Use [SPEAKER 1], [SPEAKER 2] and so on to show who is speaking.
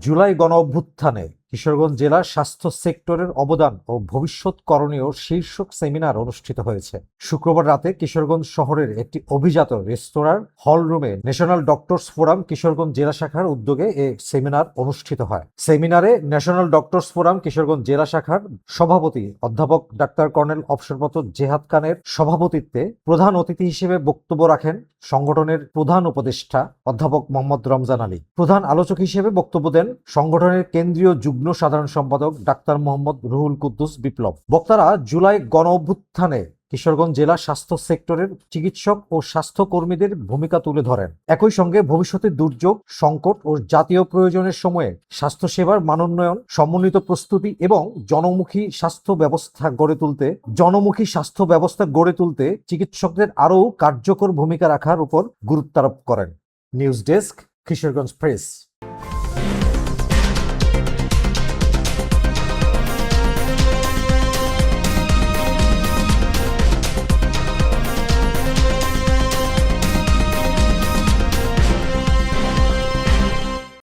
[SPEAKER 1] জুলাই গণ অভ্যুত্থানে কিশোরগঞ্জ জেলা স্বাস্থ্য সেক্টরের অবদান ও ভবিষ্যৎ করণীয় শীর্ষক সেমিনার অনুষ্ঠিত হয়েছে। শুক্রবার রাতে কিশোরগঞ্জ শহরের একটি অভিজাত রেস্তোরাঁর হল রুমে ন্যাশনাল ডক্টরস ফোরাম কিশোরগঞ্জ জেলা শাখার উদ্যোগে এই সেমিনার অনুষ্ঠিত হয়। সেমিনারে ন্যাশনাল ডক্টরস ফোরাম কিশোরগঞ্জ জেলা শাখার সভাপতি অধ্যাপক ডাক্তার কর্নেল অবসরপ্রাপ্ত জেহাদ খানের সভাপতিত্বে প্রধান অতিথি হিসেবে বক্তব্য রাখেন সংগঠনের প্রধান উপদেষ্টা অধ্যাপক মোহাম্মদ রমজান আলী। প্রধান আলোচক হিসেবে বক্তব্য দেন সংগঠনের কেন্দ্রীয় যুগ্ম সাধারণ সম্পাদক ডাক্তার মোহাম্মদ রুহুল কুদ্দুস বিপ্লব। বক্তারা জুলাই গণ অভ্যুত্থানে কিশোরগঞ্জ জেলা স্বাস্থ্য সেক্টরের চিকিৎসক ও স্বাস্থ্যকর্মীদের ভূমিকা তুলে ধরেন। একই সঙ্গে ভবিষ্যতে দুর্যোগ, সংকট ও জাতীয় প্রয়োজনের সময়ে স্বাস্থ্যসেবার মানোন্নয়ন, সমন্বিত প্রস্তুতি এবং জনমুখী স্বাস্থ্য ব্যবস্থা গড়ে তুলতে চিকিৎসকদের আরও কার্যকর ভূমিকা রাখার উপর গুরুত্ব আরোপ করেন। News desk, Kishoreganj press.